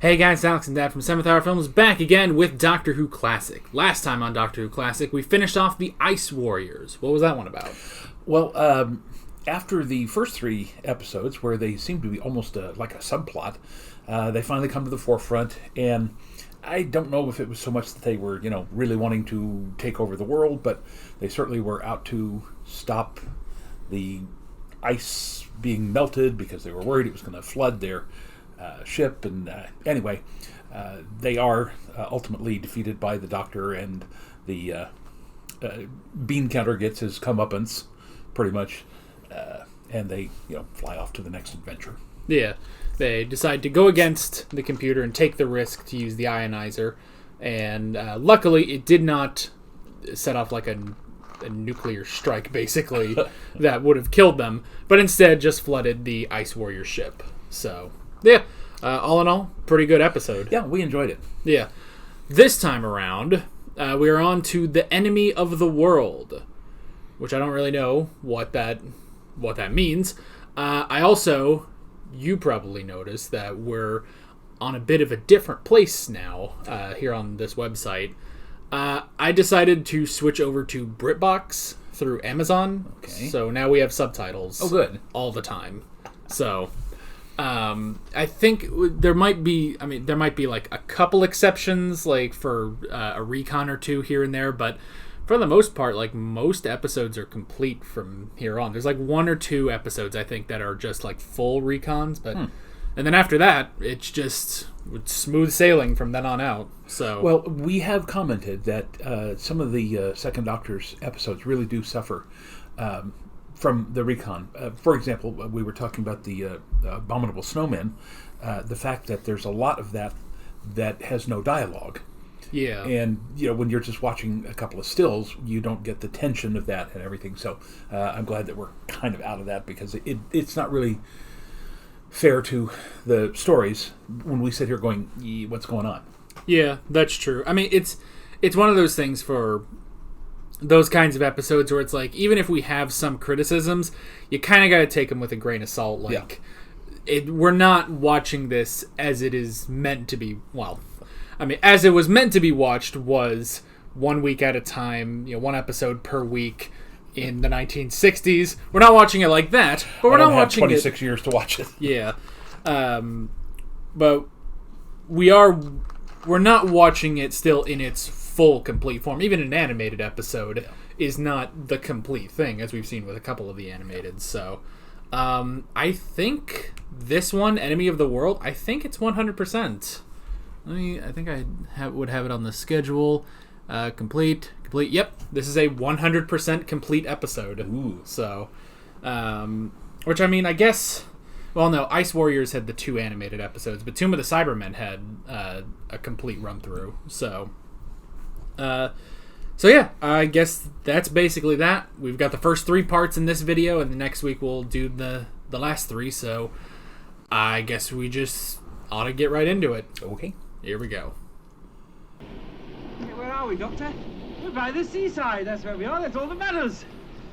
Hey guys, Alex and Dad from 7th Hour Films back again with Doctor Who Classic. Last time on Doctor Who Classic, we finished off the Ice Warriors. What was that one about? Well, after the first three episodes, where they seem to be almost like a subplot, they finally come to the forefront, and I don't know if it was so much that they were, really wanting to take over the world, but they certainly were out to stop the ice being melted because they were worried it was going to flood their ship. And anyway, they are ultimately defeated by the Doctor, and the bean counter gets his comeuppance, pretty much, and they fly off to the next adventure. Yeah, they decide to go against the computer and take the risk to use the ionizer, and luckily it did not set off like a nuclear strike, basically, that would have killed them, but instead just flooded the Ice Warrior ship. So, yeah, all in all, pretty good episode. Yeah, we enjoyed it. Yeah. This time around, we are on to The Enemy of the World, which I don't really know what that means. I also, you probably noticed that we're on a bit of a different place now here on this website. I decided to switch over to BritBox through Amazon. Okay. So now we have subtitles. Oh, good. All the time. So I think there might be like a couple exceptions, like for a recon or two here and there, but for the most part, like most episodes are complete from here on. There's like one or two episodes I think that are just like full recons, but and then after that, it's just smooth sailing from then on out. So well, we have commented that some of the Second Doctor's episodes really do suffer from the recon. For example, we were talking about the Abominable Snowmen. The fact that there's a lot of that has no dialogue. yeah, And, when you're just watching a couple of stills, you don't get the tension of that and everything. So I'm glad that we're kind of out of that, because it's not really fair to the stories when we sit here going, what's going on? Yeah, that's true. I mean, it's one of those things for those kinds of episodes where it's like, even if we have some criticisms, you kind of got to take them with a grain of salt. Like, we're not watching this as it is meant to be. Well, I mean, as it was meant to be watched was 1 week at a time, one episode per week in the 1960s. We're not watching it like that, but we're not watching 26 years to watch it. Yeah. But we're not watching it still in its full complete form. Even an animated episode is not the complete thing, as we've seen with a couple of the animated. So I think this one, Enemy of the World, I think it's 100%. I think I would have it on the schedule. Complete. Yep, this is a 100% complete episode. Ooh. So, which, I mean, I guess, well, no, Ice Warriors had the 2 animated episodes, but Tomb of the Cybermen had a complete run through. So yeah, I guess that's basically that. We've got the first 3 parts in this video, and the next week we'll do the last 3. So I guess we just ought to get right into it. Okay. Here we go. Where are we, Doctor? We're by the seaside. That's where we are. That's all that matters.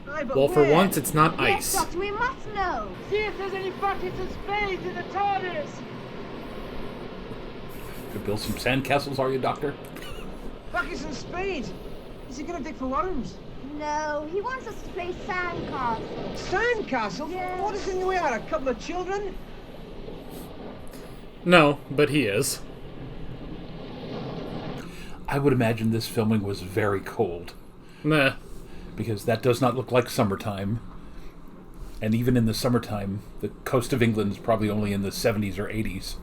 Aye, but Well, for where? once, it's not Yes, ice. Doctor, we must know. See if there's any buckets and spades in the TARDIS. Could build some sandcastles, are you, Doctor? Buckets and spades. Is he going to dig for worms? No, he wants us to play sandcastle. Sandcastle? Yes. What is in the way out? A couple of children? No, but he is. I would imagine this filming was very cold, Meh. because that does not look like summertime. And even in the summertime, the coast of England is probably only in the 70s or 80s.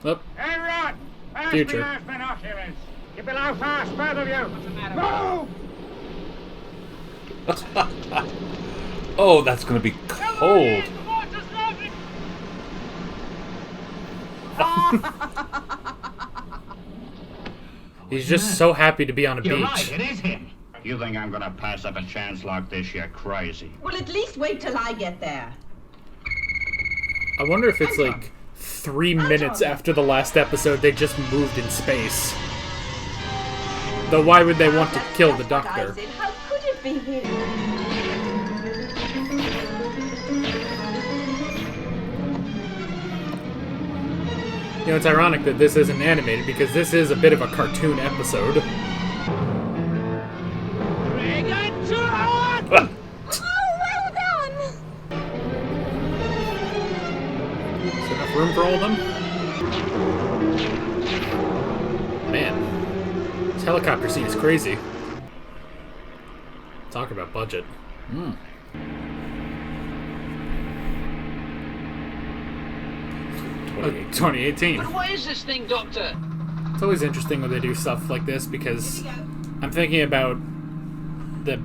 Oh, Hey, Rod! Pass Future. me those binoculars! Get below fast, both of you! What's the matter? Move! Oh, that's going to be cold. he's just so happy to be on a You're beach. right, it is him. You think I'm gonna pass up a chance like this? You're crazy. Well, at least wait till I get there. I wonder if it's like 3 minutes after the last episode they just moved in space. Though why would they want to That's kill the just what I Doctor? said. How could it be him? You know, it's ironic that this isn't animated because this is a bit of a cartoon episode. Bring it to her! Oh, well done! Is there enough room for all of them? Man, this helicopter scene is crazy. Talk about budget. 2018. What is this thing, Doctor? It's always interesting when they do stuff like this because I'm thinking about the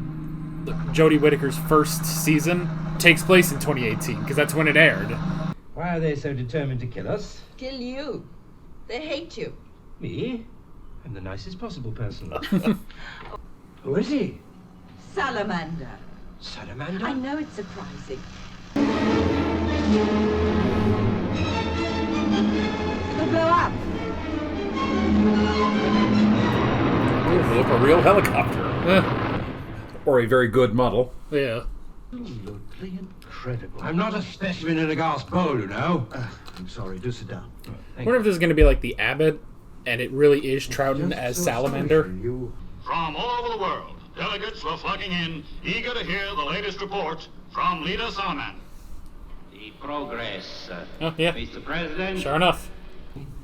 Jodie Whittaker's first season takes place in 2018 because that's when it aired. Why are they so determined to kill us? Kill you. They hate you. Me? I'm the nicest possible person. Who is he? Salamander. Salamander? I know it's surprising. It'll blow up. Look, a real helicopter. Eh, Or a very good model. yeah. Absolutely incredible. I'm not a specimen in a glass bowl, you know. I'm sorry, do sit down. I wonder if this is going to be like the Abbott and it really is Troughton as Salamander. You From all over the world, delegates were flocking in, eager to hear the latest report from Leader Salamander. The progress, Oh, yeah. Mr. President. Sure enough.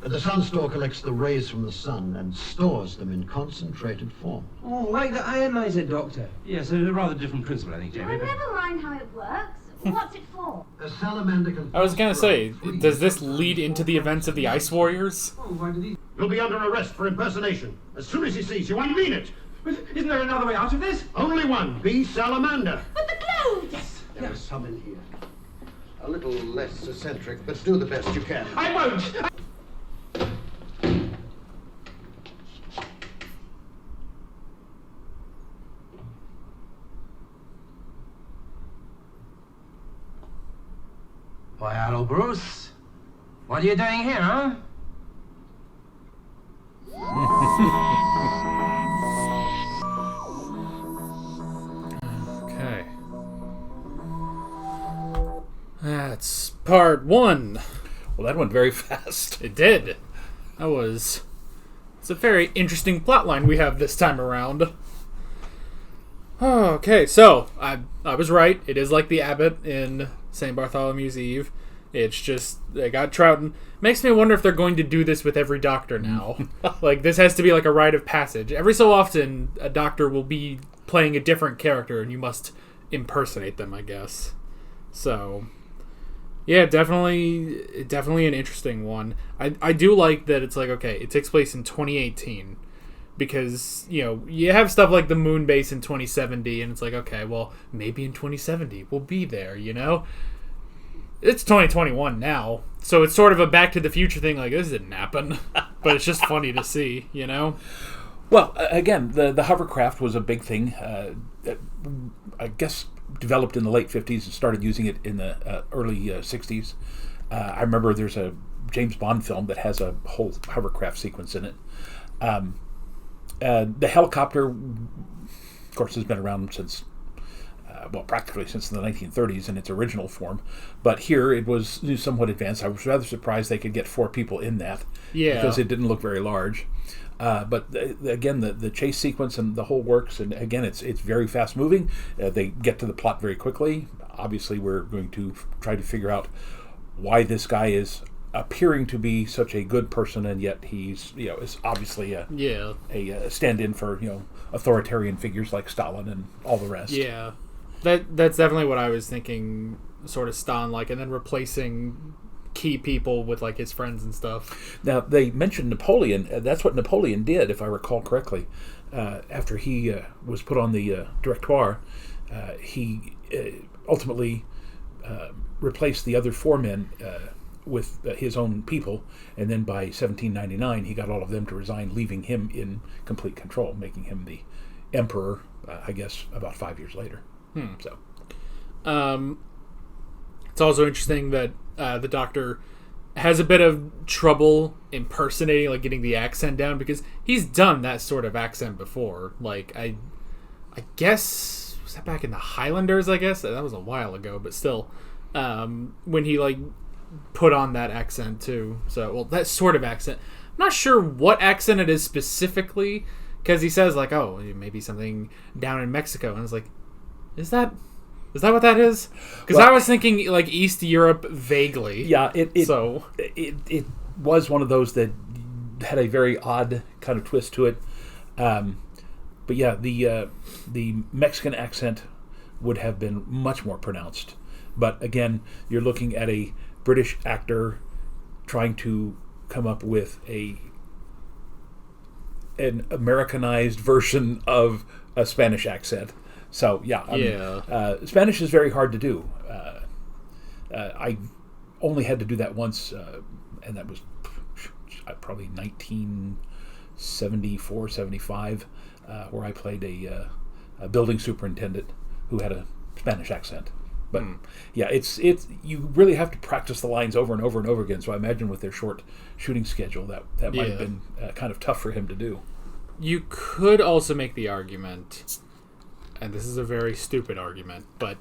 The Sunstor collects the rays from the sun and stores them in concentrated form. Oh, like the ionizer, Doctor. Yes, a rather different principle, I think, Jamie. Well, never mind how it works. What's it for? A salamander can. I was going to say, does this lead into the events of the Ice Warriors? Oh, why did he... You'll be under arrest for impersonation as soon as he sees you. I mean it. But isn't there another way out of this? Only one. Be Salamander. But the clothes! There is some in here. A little less eccentric, but do the best you can. I won't! Why, hello, Bruce. What are you doing here, huh? Okay. That's part one. Well, that went very fast. It did. It's a very interesting plotline we have this time around. Okay, so I was right. It is like the Abbott in St. Bartholomew's Eve. It's just they got Troughton. Makes me wonder if they're going to do this with every doctor now. Like this has to be like a rite of passage. Every so often, a doctor will be playing a different character, and you must impersonate them, I guess. So, yeah, definitely an interesting one. I do like that it's like, okay, it takes place in 2018 because, you know, you have stuff like the moon base in 2070 and it's like, okay, well, maybe in 2070 we'll be there, you know? It's 2021 now, so it's sort of a Back to the Future thing, like, this didn't happen. But it's just funny to see, you know? Well, again, the hovercraft was a big thing. I guess developed in the late 50s and started using it in the early 60s. I remember there's a James Bond film that has a whole hovercraft sequence in it. The helicopter, of course, has been around since, practically since the 1930s in its original form. But here it was somewhat advanced. I was rather surprised they could get 4 people in that. Yeah. Because it didn't look very large. But again, the chase sequence and the whole works, and again, it's very fast moving. They get to the plot very quickly. Obviously, we're going to try to figure out why this guy is appearing to be such a good person, and yet he's is obviously a stand-in for authoritarian figures like Stalin and all the rest. Yeah, that's definitely what I was thinking. Sort of Stalin like, and then replacing key people with like his friends and stuff. Now they mentioned Napoleon. That's what Napoleon did, if I recall correctly. After he was put on the Directoire, he ultimately replaced the other 4 men with his own people, and then by 1799 he got all of them to resign, leaving him in complete control, making him the emperor. I guess about 5 years later. So, it's also interesting that the Doctor has a bit of trouble impersonating, like getting the accent down, because he's done that sort of accent before. Like I guess was that back in the Highlanders? I guess that was a while ago, but still, when he like put on that accent too. So, well, that sort of accent. I'm not sure what accent it is specifically, because he says like, "Oh, maybe something down in Mexico," and it's like, is that what that is? Because I was thinking like East Europe vaguely. Yeah, it was one of those that had a very odd kind of twist to it. But yeah, the Mexican accent would have been much more pronounced. But again, you're looking at a British actor trying to come up with an Americanized version of a Spanish accent. So yeah, Spanish is very hard to do. I only had to do that once, and that was probably 1974, 75, where I played a building superintendent who had a Spanish accent. But yeah, it's you really have to practice the lines over and over and over again. So I imagine with their short shooting schedule, that might have been kind of tough for him to do. You could also make the argument, and this is a very stupid argument, but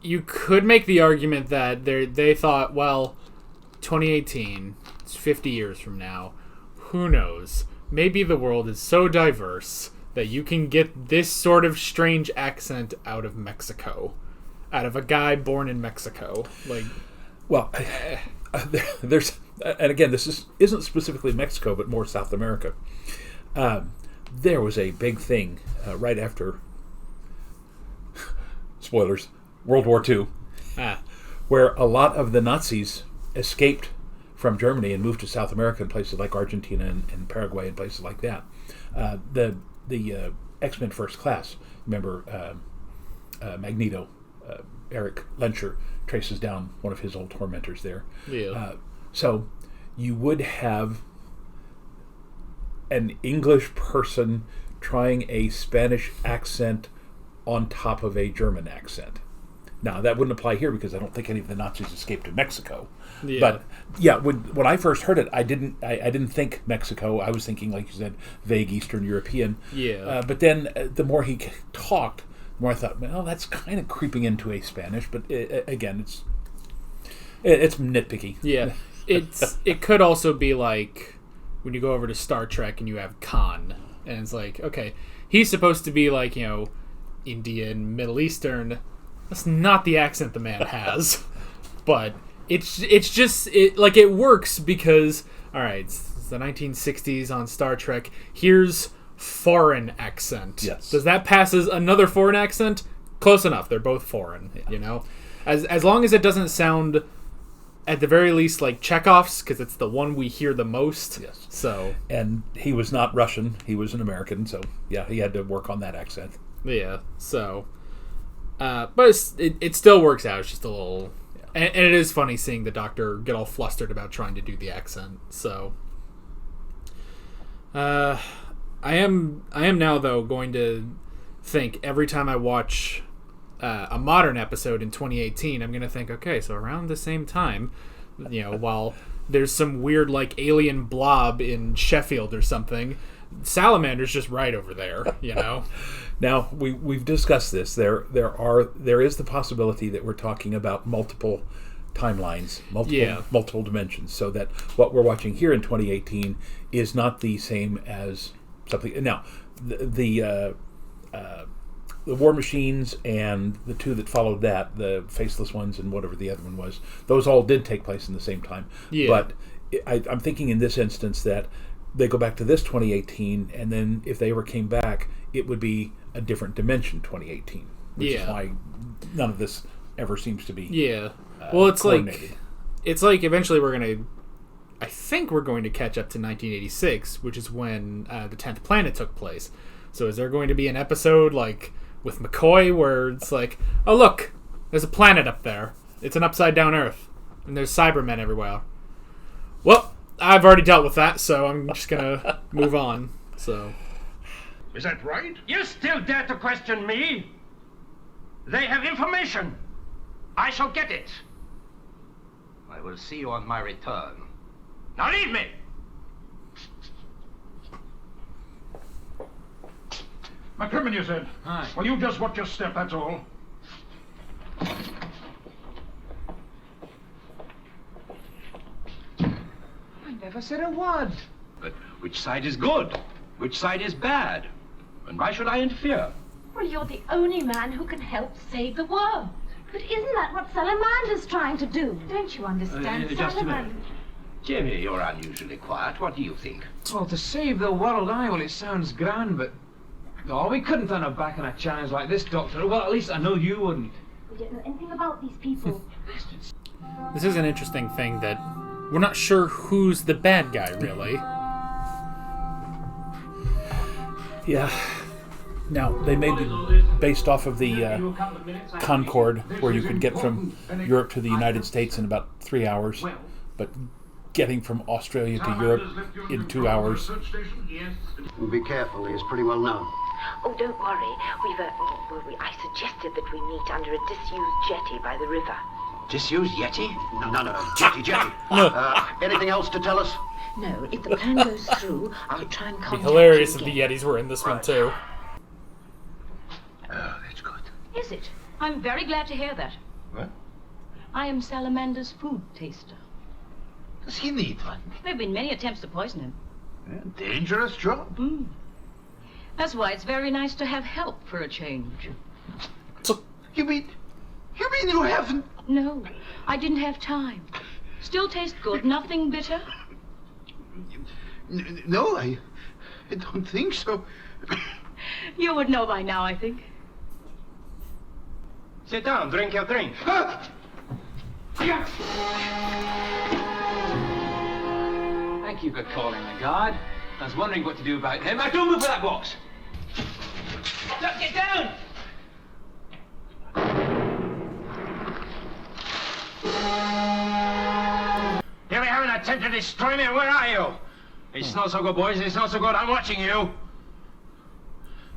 you could make the argument that they thought, well, 2018, it's 50 years from now, who knows? Maybe the world is so diverse that you can get this sort of strange accent out of Mexico. Out of a guy born in Mexico. Well, there's, and again, this isn't specifically Mexico, but more South America. There was a big thing right after, spoilers, World War II, where a lot of the Nazis escaped from Germany and moved to South America in places like Argentina and Paraguay and places like that. The X-Men First Class, remember Magneto, Eric Lencher traces down one of his old tormentors there. Yeah. So you would have an English person trying a Spanish accent on top of a German accent. Now, that wouldn't apply here because I don't think any of the Nazis escaped to Mexico. Yeah. But yeah, when I first heard it, I didn't think Mexico. I was thinking, like you said, vague Eastern European. Yeah. But then the more he talked, the more I thought, well, that's kind of creeping into a Spanish. But again, it's nitpicky. Yeah. It could also be like when you go over to Star Trek and you have Khan, and it's like, okay, he's supposed to be like, Indian, Middle Eastern. That's not the accent the man has. But it's just it works because, all right, it's the 1960s on Star Trek. Here's foreign accent. Yes. Does that pass as another foreign accent? Close enough. They're both foreign, As long as it doesn't sound, at the very least, like Chekhov's, because it's the one we hear the most. Yes. So. And he was not Russian. He was an American. So, yeah, he had to work on that accent. Yeah, so. But it still works out. It's just a little... Yeah. And it is funny seeing the Doctor get all flustered about trying to do the accent. So... I am now, though, going to think every time I watch a modern episode in 2018, I'm going to think, okay, so around the same time, while there's some weird, like, alien blob in Sheffield or something, Salamander's just right over there, Now, we've discussed this. There is the possibility that we're talking about multiple timelines, multiple dimensions, so that what we're watching here in 2018 is not the same as something. Now, the War Machines and the two that followed that, the Faceless Ones and whatever the other one was, those all did take place in the same time. Yeah. But I'm thinking in this instance that they go back to this 2018, and then if they ever came back, it would be a different dimension 2018, which is why none of this ever seems to be. Yeah. Well, it's coordinated. like eventually I think we're going to catch up to 1986, which is when the 10th Planet took place. So is there going to be an episode like with McCoy where it's like, oh look, there's a planet up there. It's an upside down Earth, and there's Cybermen everywhere. Well, I've already dealt with that, so I'm just gonna move on. So, Is that right? You still dare to question me? They have information. I shall get it. I will see you on my return. Now leave me. McCrimmon, you said. Hi. Well, you just watch your step, that's all. never said a word. But which side is good? Which side is bad? And why should I interfere? Well, you're the only man who can help save the world. But isn't that what Salamander's trying to do? Don't you understand, Just a minute. Salamander? Jimmy, you're unusually quiet. What do you think? Well, to save the world, well, it sounds grand, but... Oh, we couldn't turn our back on a challenge like this, Doctor. Well, at least I know you wouldn't. We don't know anything about these people. This is an interesting thing that we're not sure who's the bad guy, really. Yeah. Now, they made it based off of the Concorde, where you could get from Europe to the United States in about 3 hours, but getting from Australia to Europe in 2 hours. Be careful, he's pretty well known. Oh, don't worry. I suggested that we meet under a disused jetty by the river. Disused Yeti? No. Jetty. Anything else to tell us? No, if the plan goes through, I'll try and It'd contact be hilarious you if again. the Yetis were in this one, too. Oh, that's good. Is it? I'm very glad to hear that. What? I am Salamander's food taster. Does he need one? There have been many attempts to poison him. Yeah, dangerous job. That's why it's very nice to have help for a change. You mean you haven't? No, I didn't have time. Still taste good, nothing bitter. No, I don't think so. You would know by now, I think. Sit down, drink your drink. Thank you for calling the guard. I was wondering what to do about him. Now, don't move for that box. Look, get down! Here we have an attempt to destroy me. Where are you? It's not so good, boys. It's not so good. I'm watching you.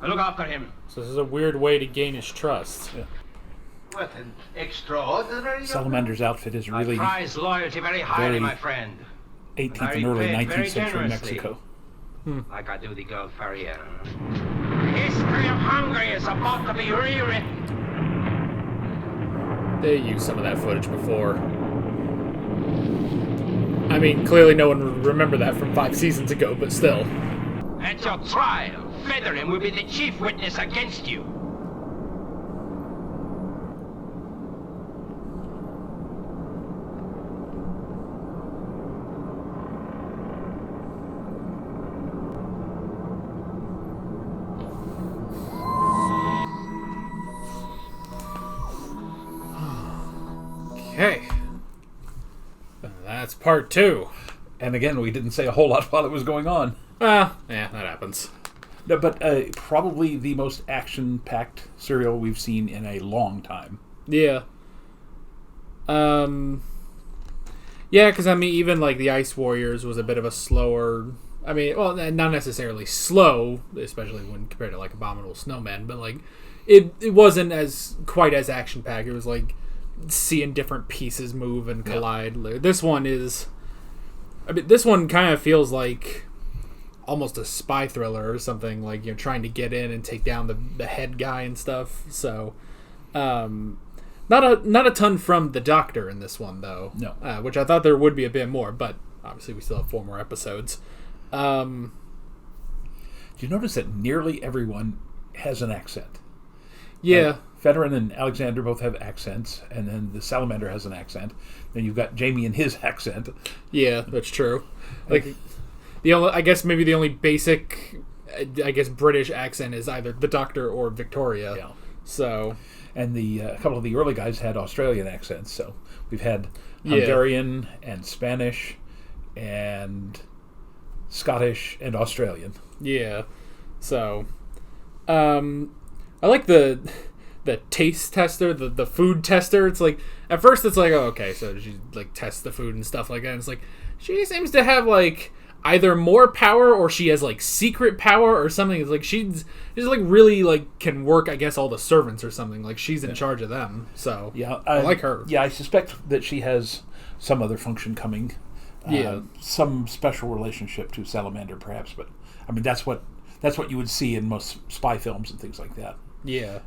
Now look after him. So this is a weird way to gain his trust. Yeah. What an extraordinary... Salamander's outfit is I really prize loyalty very highly, very- my friend. 18th and early Very 19th century generously. Mexico. Like I do the girl Ferrier. History of Hungary is about to be rewritten. They used some of that footage before. I mean, clearly no one would remember that from 5 seasons ago, but still. At your trial, Federin will be the chief witness against you. Okay. That's part 2. And again, we didn't say a whole lot while it was going on. Yeah, that happens. No, but probably the most action-packed serial we've seen in a long time. Yeah. Yeah, because, I mean, even, like, the Ice Warriors was a bit of a slower... I mean, well, not necessarily slow, especially when compared to, like, Abominable Snowman, but, like, it wasn't quite as action-packed. It was, like, seeing different pieces move and collide. Yeah. This one is... I mean, this one kind of feels like almost a spy thriller or something, like, you know, trying to get in and take down the head guy and stuff. So, not a ton from the Doctor in this one, though. No. Which I thought there would be a bit more, but obviously we still have 4 more episodes. Do you notice that nearly everyone has an accent? Yeah. Federin and Alexander both have accents, and then the Salamander has an accent. Then you've got Jamie and his accent. Yeah, that's true. Like, I guess maybe the only basic, British accent is either the Doctor or Victoria. Yeah. So, and a couple of the early guys had Australian accents. So we've had Hungarian and Spanish and Scottish and Australian. Yeah. So, I like the taste tester, the food tester. It's like, at first it's like, oh, okay, so she like tests the food and stuff like that. And it's like, she seems to have like either more power or she has like secret power or something. It's like she's like really like can work, I guess, all the servants or something. Like she's in charge of them. So yeah, I like her. Yeah, I suspect that she has some other function coming. Some special relationship to Salamander, perhaps. But I mean, that's what you would see in most spy films and things like that. Yeah.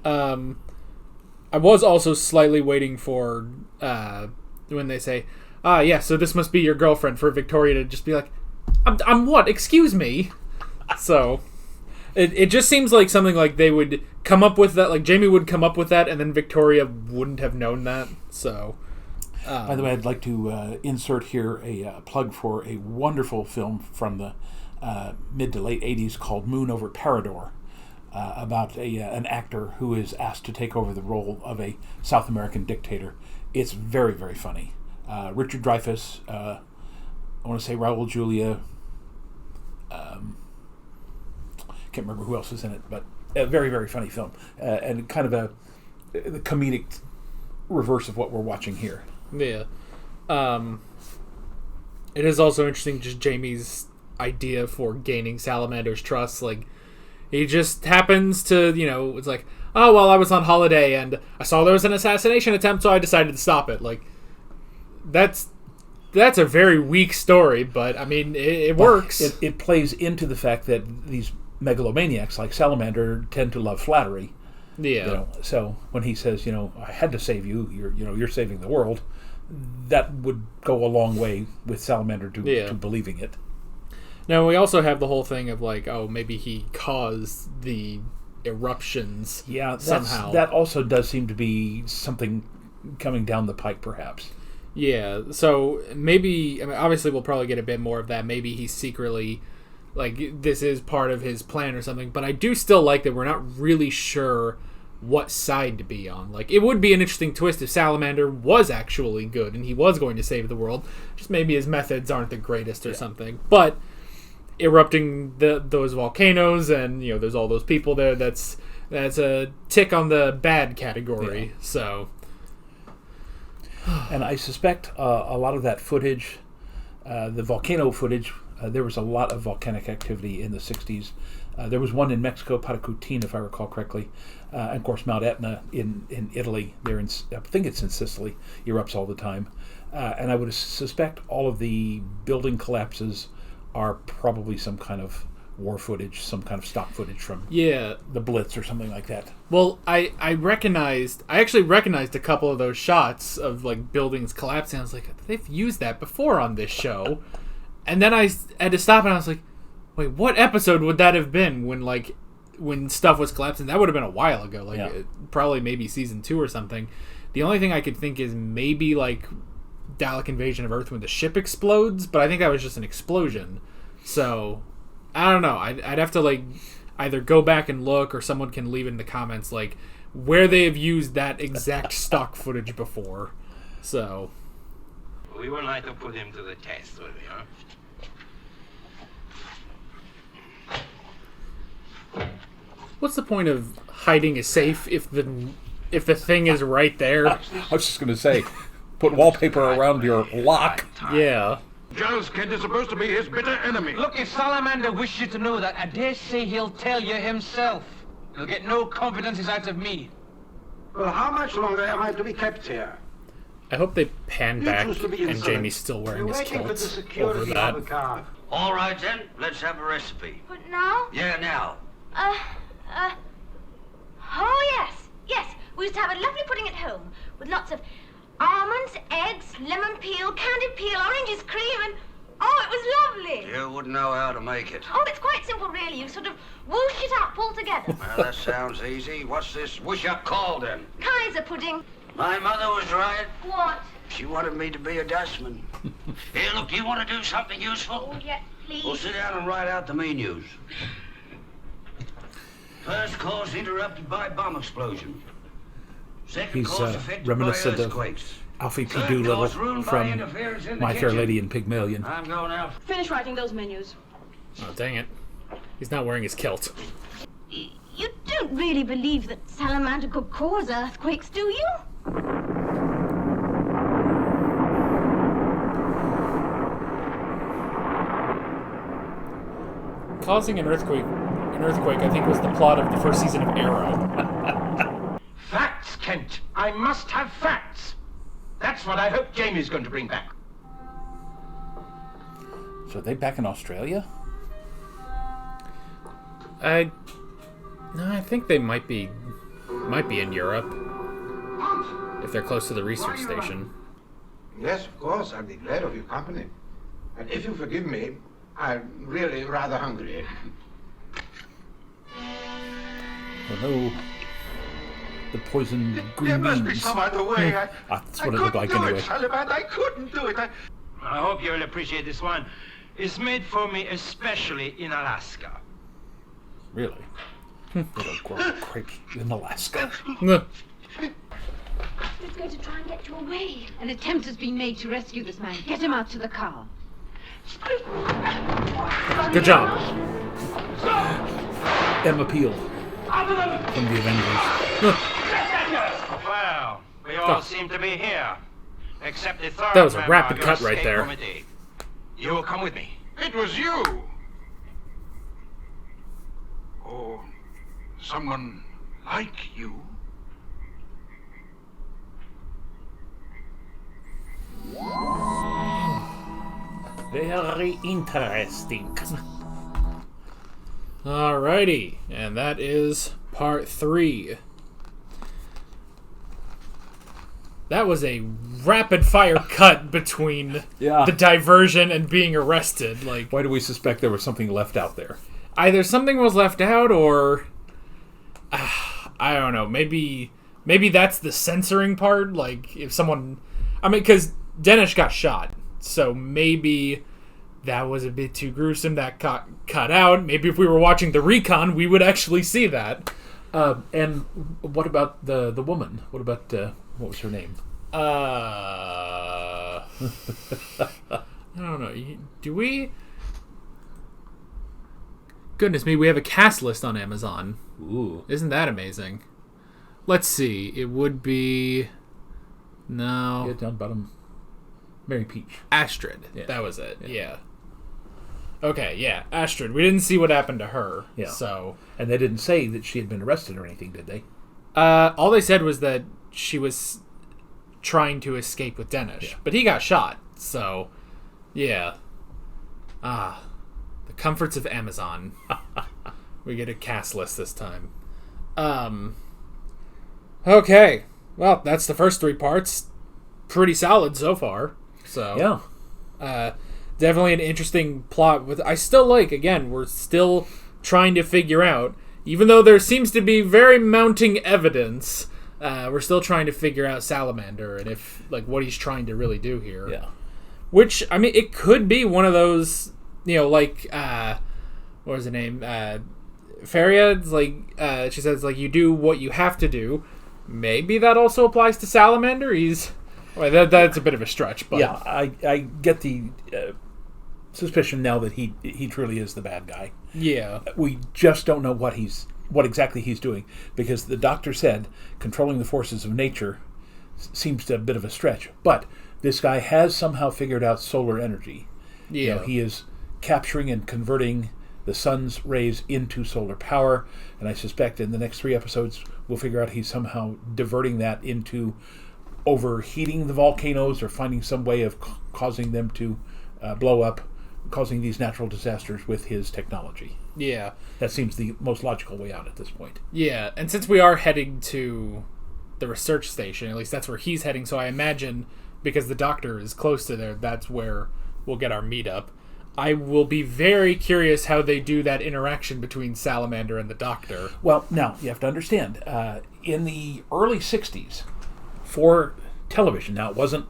I was also slightly waiting for when they say, yeah, so this must be your girlfriend, for Victoria to just be like, I'm what? Excuse me? So, it just seems like something like they would come up with that, like Jamie would come up with that, and then Victoria wouldn't have known that, so... By the way, I'd like to insert here a plug for a wonderful film from the mid to late 80s called Moon Over Parador, about an actor who is asked to take over the role of a South American dictator. It's very, very funny. Richard Dreyfuss, I want to say Raul Julia, can't remember who else was in it, but a very, very funny film, and kind of the comedic reverse of what we're watching here. Yeah. It is also interesting, just Jamie's idea for gaining Salamander's trust. Like, he just happens to, it's like, oh, well, I was on holiday and I saw there was an assassination attempt, so I decided to stop it. Like, that's a very weak story, but, I mean, it works. It plays into the fact that these megalomaniacs like Salamander tend to love flattery. Yeah. So when he says, I had to save you, you're saving the world, that would go a long way with Salamander to believing it. Now, we also have the whole thing of like, oh, maybe he caused the eruptions somehow. That also does seem to be something coming down the pike, perhaps. Yeah, so maybe, obviously we'll probably get a bit more of that. Maybe he's secretly, like, this is part of his plan or something, but I do still like that we're not really sure what side to be on. Like, it would be an interesting twist if Salamander was actually good and he was going to save the world, just maybe his methods aren't the greatest or something. But erupting those volcanoes and, there's all those people there, that's a tick on the bad category, so... And I suspect a lot of that footage, the volcano footage, there was a lot of volcanic activity in the 60s. There was one in Mexico, Patacutin, if I recall correctly. And of course, Mount Etna in Italy, I think it's in Sicily, erupts all the time. And I would suspect all of the building collapses are probably some kind of war footage, some kind of stock footage from the Blitz or something like that. Well, I actually recognized a couple of those shots of like buildings collapsing. I was like, they've used that before on this show. And then I had to stop and I was like, wait, what episode would that have been when stuff was collapsing? That would have been a while ago, probably maybe season 2 or something. The only thing I could think is maybe like Dalek Invasion of Earth when the ship explodes, but I think that was just an explosion. So I don't know. I'd have to either go back and look, or someone can leave in the comments where they have used that exact stock footage before. So we would like to put him to the test, will we, huh? What's the point of hiding a safe if the thing is right there? I was just going to say, put wallpaper around your lock. Yeah. Giles Kent is supposed to be his bitter enemy. Look, if Salamander wishes you to know that, I dare say he'll tell you himself. You'll get no confidences out of me. Well, how much longer am I to be kept here? I hope they pan back and Jamie's still wearing his kilt over that. All right, then. Let's have a recipe. But now? Yeah, now. Oh, yes. We used to have a lovely pudding at home with lots of almonds, eggs, lemon peel, candied peel, oranges, cream, and... Oh, it was lovely. You wouldn't know how to make it. Oh, it's quite simple, really. You sort of whoosh it up all together. Well, that sounds easy. What's this whoosh up called, then? Kaiser pudding. My mother was right. What? She wanted me to be a dustman. Here, look, you want to do something useful? Oh, yes, please. Well, sit down and write out the menus. First course interrupted by bomb explosion. Second course affected reminiscent by of earthquakes. Alfie P. Doolittle from My Fair Lady and Pygmalion. I'm going out. Finish writing those menus. Oh, dang it. He's not wearing his kilt. You don't really believe that Salamander could cause earthquakes, do you? Causing an earthquake, I think, was the plot of the first season of Arrow. Facts, Kent. I must have facts. That's what I hope Jamie's going to bring back. So are they back in Australia? I think they might be in Europe. If they're close to the research station. Yes, of course. I'd be glad of your company. And if you forgive me, I'm really rather hungry. Oh no. The poison green There must be beans. some other way. That's what it looked like anyway. Taliban. I couldn't do it. I hope you'll appreciate this one. It's made for me especially in Alaska. Really? They don't grow grapes in Alaska. Let's go to try and get you away. An attempt has been made to rescue this man. Get him out to the car. Good job. Emma Peel from the Avengers. Well, we all seem to be here. Except the third That was a member rapid of your cut right escape there. committee. You will come with me. It was you! Or someone like you. Very interesting. Alrighty, and that is part 3. That was a rapid fire cut between the diversion and being arrested. Like, why do we suspect there was something left out there? Either something was left out, or I don't know. Maybe that's the censoring part. Like, if someone, because Dennis got shot, so maybe that was a bit too gruesome. That got cut out. Maybe if we were watching the recon, we would actually see that. And what about the woman? What about what was her name? I don't know. Do we? Goodness me, we have a cast list on Amazon. Ooh, isn't that amazing? Let's see. It would be yeah, down bottom. Mary Peach. Astrid. Yeah. That was it. Yeah. Okay, yeah, Astrid. We didn't see what happened to her. Yeah. So, and they didn't say that she had been arrested or anything, did they? All they said was that she was trying to escape with Dennis, but he got shot. So, yeah. The comforts of Amazon. We get a cast list this time. Okay. Well, that's the first 3 parts. Pretty solid so far. So, yeah. Definitely an interesting plot. I still like, again, we're still trying to figure out, even though there seems to be very mounting evidence, we're still trying to figure out Salamander and if, like, what he's trying to really do here. Yeah. Which, I mean, it could be one of those, like, what was the name? Faria, like, she says, like, you do what you have to do. Maybe that also applies to Salamander. Well, that's a bit of a stretch, but yeah, I get the suspicion now that he truly is the bad guy. Yeah, we just don't know what exactly he's doing, because the doctor said controlling the forces of nature seems a bit of a stretch, but this guy has somehow figured out solar energy. Yeah, he is capturing and converting the sun's rays into solar power, and I suspect in the next 3 episodes we'll figure out he's somehow diverting that into overheating the volcanoes or finding some way of causing them to blow up, causing these natural disasters with his technology. Yeah. That seems the most logical way out at this point. Yeah, and since we are heading to the research station, at least that's where he's heading, so I imagine, because the doctor is close to there, that's where we'll get our meetup. I will be very curious how they do that interaction between Salamander and the doctor. Well, now, you have to understand, in the early 60s, for television, now it wasn't,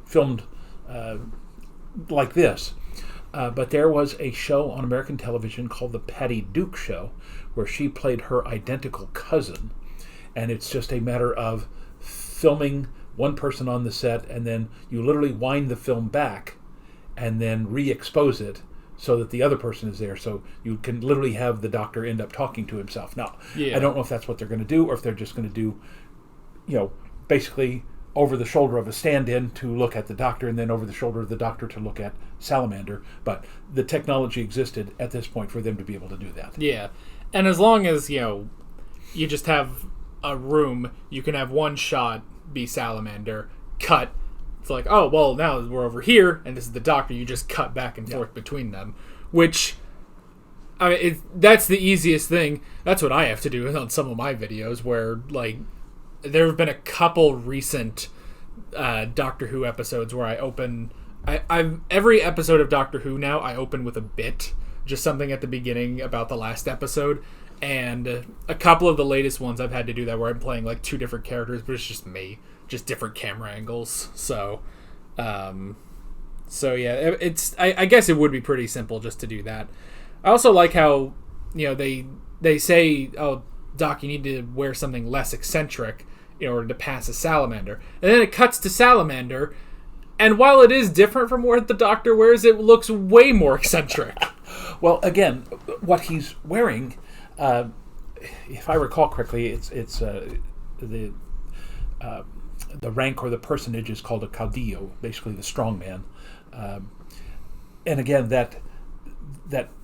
filmed like this, but there was a show on American television called The Patty Duke Show, where she played her identical cousin, and it's just a matter of filming one person on the set, and then you literally wind the film back and then re-expose it so that the other person is there, so you can literally have the doctor end up talking to himself. Now, I don't know if that's what they're going to do, or if they're just going to do, basically over the shoulder of a stand-in to look at the doctor, and then over the shoulder of the doctor to look at Salamander. But the technology existed at this point for them to be able to do that. Yeah. And as long as, you just have a room, you can have one shot be Salamander, cut. It's like, oh, well, now we're over here, and this is the doctor. You just cut back and forth between them. Which, I mean, that's the easiest thing. That's what I have to do on some of my videos, where, like, there have been a couple recent Doctor Who episodes where I open. I've every episode of Doctor Who now I open with a bit, just something at the beginning about the last episode, and a couple of the latest ones I've had to do that where I'm playing like 2 different characters, but it's just me, just different camera angles. So yeah, it's I guess it would be pretty simple just to do that. I also like how they say, oh, Doc, you need to wear something less eccentric in order to pass a salamander, and then it cuts to Salamander. And while it is different from what the Doctor wears, it looks way more eccentric. Well, again, what he's wearing, if I recall correctly, it's the rank or the personage is called a caudillo, basically the strongman. And again, that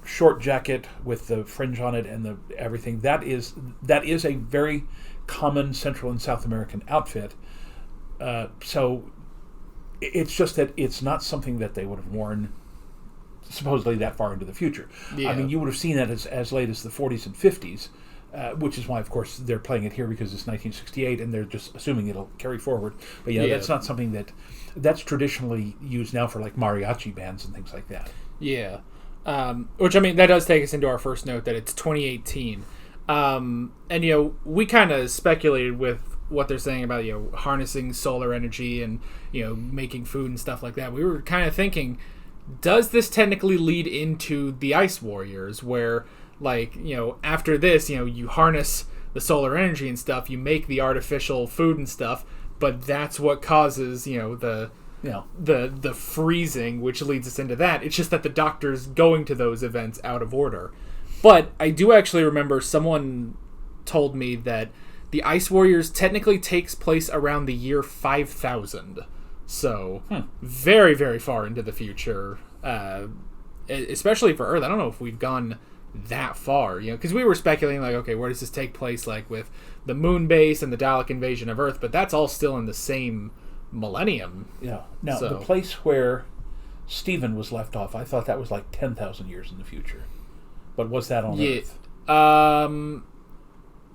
short jacket with the fringe on it and the everything, that is a very common Central and South American outfit. So it's just that it's not something that they would have worn supposedly that far into the future. Yeah. I mean, you would have seen that as late as the 40s and 50s, which is why, of course, they're playing it here because it's 1968 and they're just assuming it'll carry forward. But yeah, that's not something that's traditionally used now for like mariachi bands and things like that. Yeah. Which, I mean, that does take us into our first note that it's 2018. And, we kind of speculated with what they're saying about, harnessing solar energy and, making food and stuff like that. We were kind of thinking, does this technically lead into the Ice Warriors where, like, after this, you harness the solar energy and stuff, you make the artificial food and stuff, but that's what causes, the freezing, which leads us into that. It's just that the Doctor's going to those events out of order. But I do actually remember someone told me that the Ice Warriors technically takes place around the year 5000. So, very, very far into the future. Especially for Earth. I don't know if we've gone that far, because we were speculating, like, okay, where does this take place, like, with the moon base and the Dalek invasion of Earth, but that's all still in the same millennium. Yeah. Now, the place where Stephen was left off, I thought that was like 10,000 years in the future. But was that on Earth?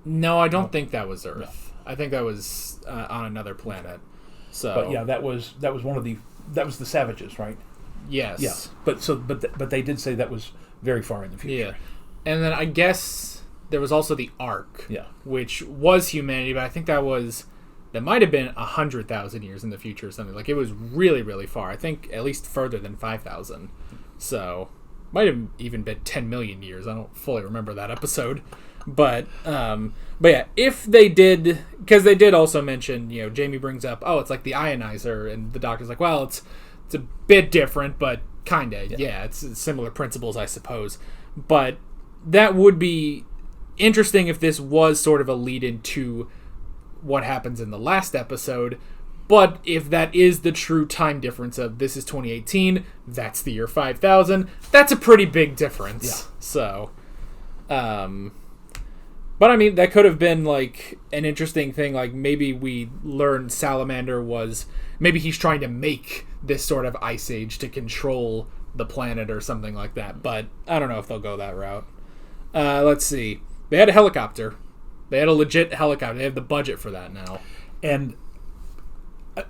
No, I don't think that was Earth. No. I think that was on another planet. So, but yeah, that was the Savages, right? Yes. Yeah. But they did say that was very far in the future. Yeah. And then I guess there was also the Ark. Yeah. Which was humanity, but I think that might have been 100,000 years in the future or something. Like, it was really, really far. I think at least further than 5,000. So, might have even been 10 million years. I don't fully remember that episode. But yeah, if they did, because they did also mention, Jamie brings up, oh, it's like the ionizer, and the Doctor's like, well, it's a bit different, but kinda, yeah, it's similar principles, I suppose. But that would be interesting if this was sort of a lead-in to what happens in the last episode. But if that is the true time difference of this is 2018, that's the year 5000, that's a pretty big difference. Yeah. So, but I mean, that could have been like an interesting thing. Like, maybe we learned Salamander maybe he's trying to make this sort of ice age to control the planet or something like that. But I don't know if they'll go that route. Let's see. They had a helicopter. They had a legit helicopter. They have the budget for that now. And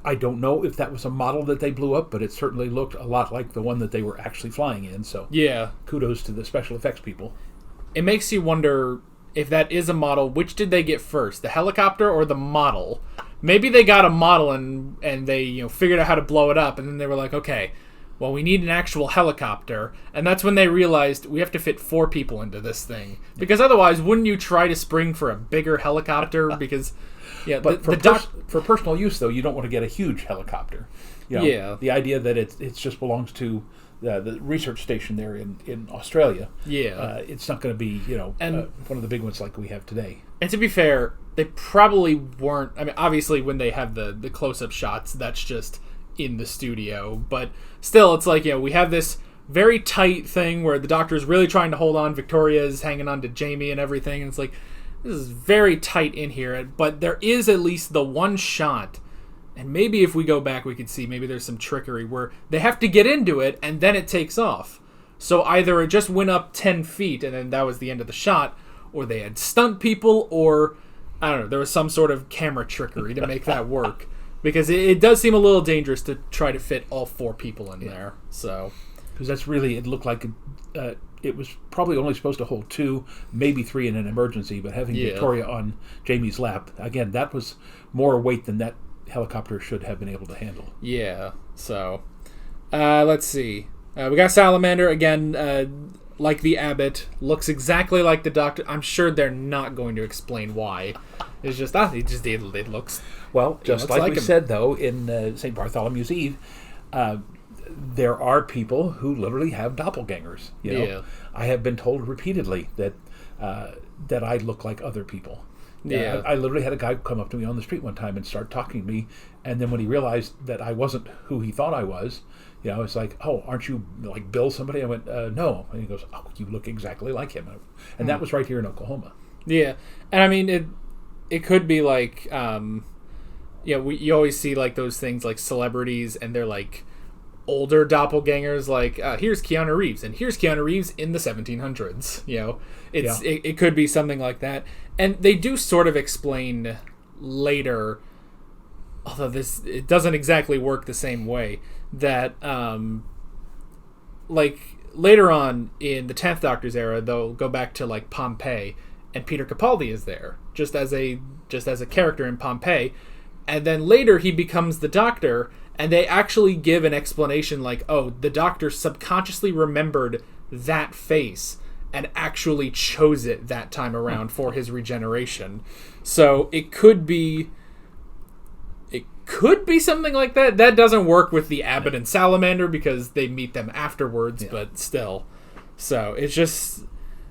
I don't know if that was a model that they blew up, but it certainly looked a lot like the one that they were actually flying in. So yeah, kudos to the special effects people. It makes you wonder, if that is a model, which did they get first, the helicopter or the model? Maybe they got a model and they figured out how to blow it up, and then they were like, okay, well, we need an actual helicopter, and that's when they realized we have to fit 4 people into this thing, because otherwise, wouldn't you try to spring for a bigger helicopter? Because but for personal use, though, you don't want to get a huge helicopter. The idea that it just belongs to the research station there in Australia. Yeah, it's not going to be one of the big ones like we have today. And to be fair, they probably weren't. I mean, obviously, when they have the close-up shots, that's just in the studio. But still, it's like we have this very tight thing where the Doctor's really trying to hold on. Victoria's hanging on to Jamie and everything. And it's like, this is very tight in here. But there is at least the one shot. And maybe if we go back, we could see maybe there's some trickery where they have to get into it and then it takes off. So either it just went up 10 feet and then that was the end of the shot, or they had stunt people, or I don't know, there was some sort of camera trickery to make that work. because it does seem a little dangerous to try to fit all 4 people in there. So, because that's really, it looked like it was probably only supposed to hold 2, maybe 3 in an emergency, but having Victoria on Jamie's lap, again, that was more weight than that helicopter should have been able to handle. Yeah. So, let's see. We got Salamander again. Like the Abbot, looks exactly like the Doctor. I'm sure they're not going to explain why. It's just it looks well. Just looks like we him. said though in St. Bartholomew's Eve, there are people who literally have doppelgangers. You know? Yeah. I have been told repeatedly that I look like other people. Yeah. I literally had a guy come up to me on the street one time and start talking to me, and then when he realized that I wasn't who he thought I was, you know, it's like, oh, aren't you like Bill somebody? I went, no. And he goes, oh, you look exactly like him. And that was right here in Oklahoma. Yeah. And I mean, it could be like, you always see like those things like celebrities and they're like older doppelgangers, like here's Keanu Reeves and here's Keanu Reeves in the 1700s. You know, it could be something like that. And they do sort of explain later, although it doesn't exactly work the same way, that like later on in the 10th Doctor's era, they'll go back to like Pompeii, and Peter Capaldi is there just as a character in Pompeii, and then later he becomes the Doctor, and they actually give an explanation like, oh, the Doctor subconsciously remembered that face and actually chose it that time around for his regeneration. So it could be something like that. That doesn't work with the Abbot and Salamander because they meet them afterwards, but still. So it's just,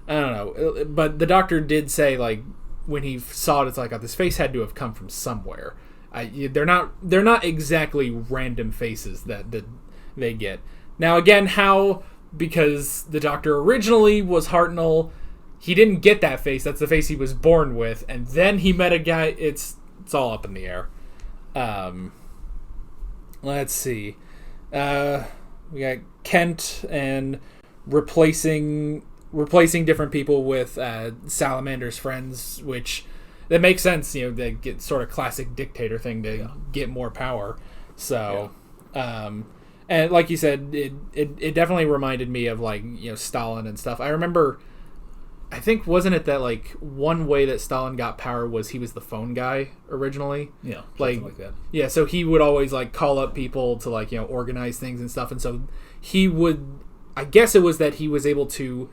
I don't know. But the Doctor did say, like, when he saw it, it's like, oh, this face had to have come from somewhere. They're not exactly random faces that they get. Now again, how, because the Doctor originally was Hartnell, he didn't get that face. That's the face he was born with, and then he met a guy. It's all up in the air. Let's see. We got Kent and replacing different people with Salamander's friends, which that makes sense. You know, they get sort of classic dictator thing to get more power. So, and like you said, it definitely reminded me of, like, you know, Stalin and stuff. I remember, I think, wasn't it that like one way that Stalin got power was he was the phone guy originally? Yeah, like that. Yeah, so he would always like call up people to, like, you know, organize things and stuff, and so he would, I guess it was that he was able to,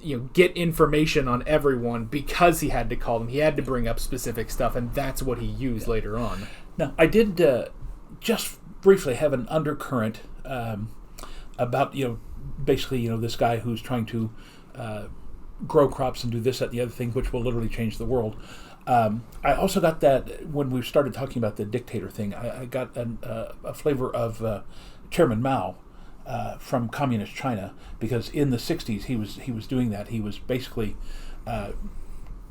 you know, get information on everyone because he had to call them. He had to bring up specific stuff, and that's what he used later on. Now, I did just briefly have an undercurrent about, you know, basically, you know, this guy who's trying to grow crops and do this, that, the other thing, which will literally change the world. I also got that when we started talking about the dictator thing, I got a flavor of Chairman Mao from communist China, because in the 60s he was doing that. He was basically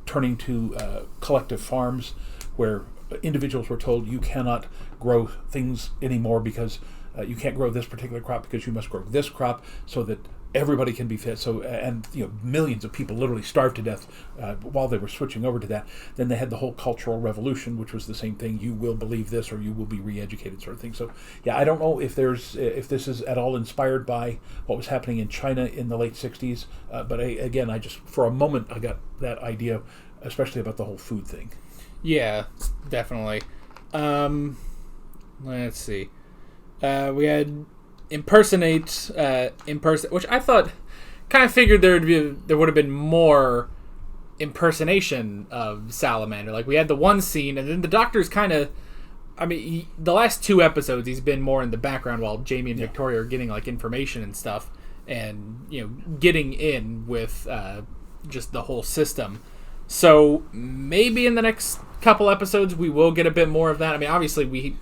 turning to collective farms where individuals were told, you cannot grow things anymore because you can't grow this particular crop because you must grow this crop so that everybody can be fit. So, and you know, millions of people literally starved to death while they were switching over to that. Then they had the whole Cultural Revolution, which was the same thing. You will believe this, or you will be re-educated, sort of thing. So, yeah, I don't know if this is at all inspired by what was happening in China in the late '60s. But I just for a moment I got that idea, especially about the whole food thing. Yeah, definitely. Let's see. We had impersonate, which I thought, kind of figured there would have been more impersonation of Salamander. Like, we had the one scene, and then the Doctor's kind of, I mean, the last 2 episodes he's been more in the background while Jamie and Victoria are getting, like, information and stuff, and, you know, getting in with just the whole system. So maybe in the next couple episodes we will get a bit more of that. I mean, obviously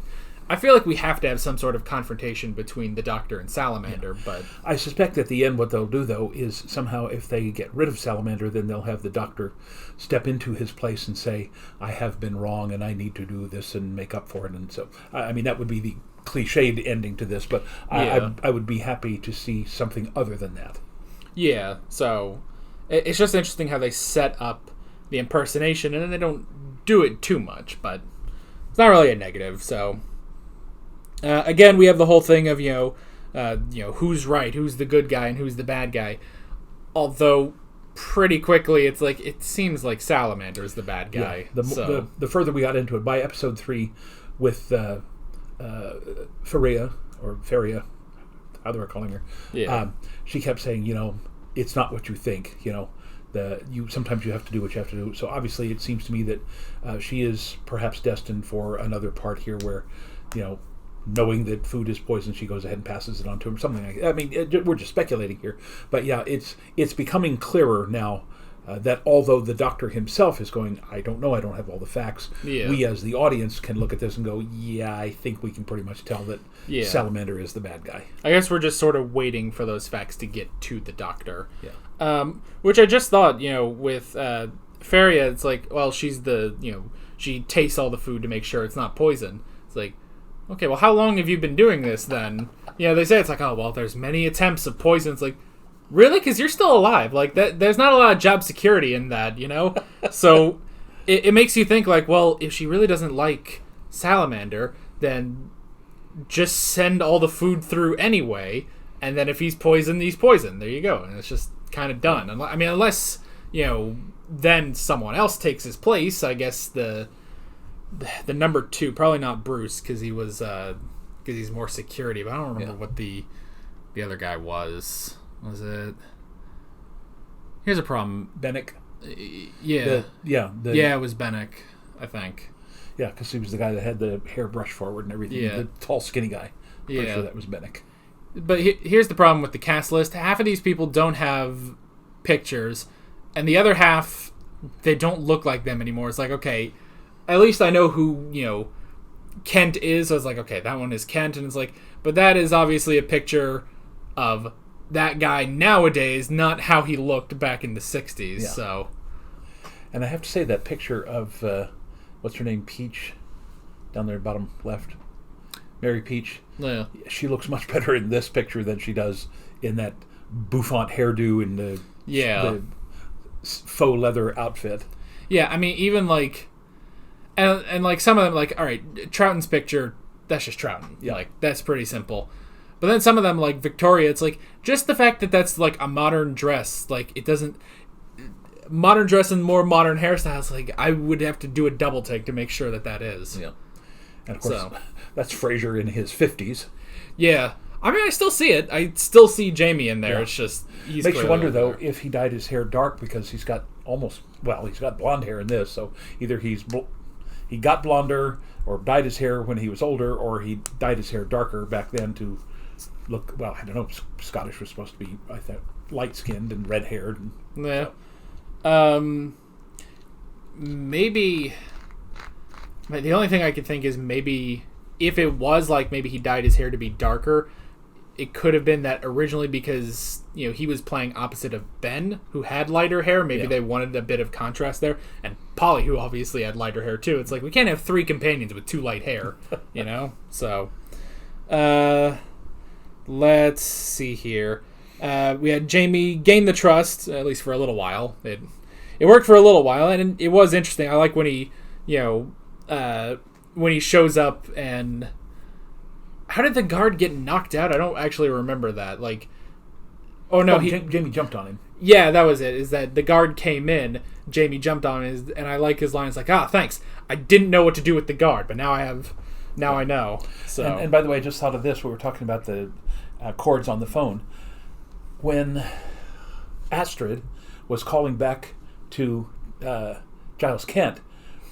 I feel like we have to have some sort of confrontation between the Doctor and Salamander, but I suspect at the end what they'll do, though, is somehow if they get rid of Salamander, then they'll have the Doctor step into his place and say, I have been wrong and I need to do this and make up for it. And so, I mean, that would be the cliched ending to this, but I would be happy to see something other than that. Yeah, so it's just interesting how they set up the impersonation, and then they don't do it too much, but not really a negative. So again, we have the whole thing of who's right, who's the good guy, and who's the bad guy. Although pretty quickly, it's like it seems like Salamander is the bad guy. Yeah, the further we got into it, by episode 3, with Faria, how they were calling her, she kept saying, it's not what you think. Sometimes you have to do what you have to do. So obviously, it seems to me that she is perhaps destined for another part here, where, knowing that food is poison, she goes ahead and passes it on to him. Something like that. I mean, we're just speculating here, but yeah, it's becoming clearer now that although the Doctor himself is going, I don't know, I don't have all the facts. Yeah. We as the audience can look at this and go, yeah, I think we can pretty much tell that Salamander is the bad guy. I guess we're just sort of waiting for those facts to get to the Doctor. Yeah. Which I just thought, with Faria, it's like, well, she's she tastes all the food to make sure it's not poison. It's like, okay, well, how long have you been doing this then? They say it's like, oh, well, there's many attempts of poison. It's like, really? Because you're still alive. Like, there's not a lot of job security in that, So it makes you think, like, well, if she really doesn't like Salamander, then just send all the food through anyway, and then if he's poisoned, he's poisoned. There you go. And it's just kind of done. I mean, unless, then someone else takes his place. I guess the number 2, probably not Bruce, because he was because he's more security, but I don't remember what the other guy was. Was it? Here's a problem. Bennick. Yeah. It was Bennick, I think. Yeah, because he was the guy that had the hair brushed forward and everything. Yeah. The tall, skinny guy. Pretty sure that was Bennick. But here's the problem with the cast list. Half of these people don't have pictures, and the other half, they don't look like them anymore. It's like, okay, at least I know who, Kent is. So it's like, okay, that one is Kent. And it's like, but that is obviously a picture of that guy nowadays, not how he looked back in the 60s. Yeah. So, and I have to say that picture of what's her name, Peach, down there bottom left, Mary Peach. Yeah, she looks much better in this picture than she does in that bouffant hairdo and the faux leather outfit. Yeah, I mean, even like, and like some of them, like, all right, Troughton's picture, that's just Troughton. Yeah, like that's pretty simple. But then some of them, like Victoria, it's like, just the fact that that's like a modern dress, like it doesn't... Modern dress and more modern hairstyles, like I would have to do a double take to make sure that is. Yeah. And of course, that's Frasier in his 50s. Yeah. I mean, I still see it. I still see Jamie in there. Yeah. It's just... Makes you wonder, though, if he dyed his hair dark, because he's got he's got blonde hair in this, so either he got blonder, or dyed his hair when he was older, or he dyed his hair darker back then to... look, well, I don't know, Scottish was supposed to be, I thought, light-skinned and red-haired. Yeah. So. Maybe... The only thing I could think is maybe if it was like maybe he dyed his hair to be darker, it could have been that originally because, he was playing opposite of Ben, who had lighter hair. Maybe they wanted a bit of contrast there. And Polly, who obviously had lighter hair too. It's like, we can't have 3 companions with 2 light hair, So... let's see here. We had Jamie gain the trust, at least for a little while. It worked for a little while, and it was interesting. I like when he, when he shows up and... How did the guard get knocked out? I don't actually remember that. Like, oh no, Jamie jumped on him. Yeah, that was it. Is that the guard came in, Jamie jumped on him, and I like his line. It's like, thanks. I didn't know what to do with the guard, but now I have... Now I know. So, and by the way, I just thought of this. We were talking about the cords on the phone. When Astrid was calling back to Giles Kent,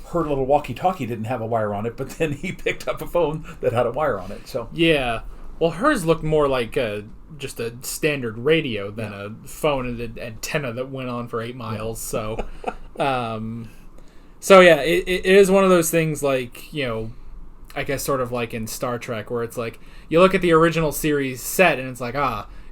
her little walkie-talkie didn't have a wire on it, but then he picked up a phone that had a wire on it. So yeah, well, hers looked more like just a standard radio than a phone and an antenna that went on for 8 miles. So, so yeah, it is one of those things like, I guess sort of like in Star Trek, where it's like you look at the original series set and it's like,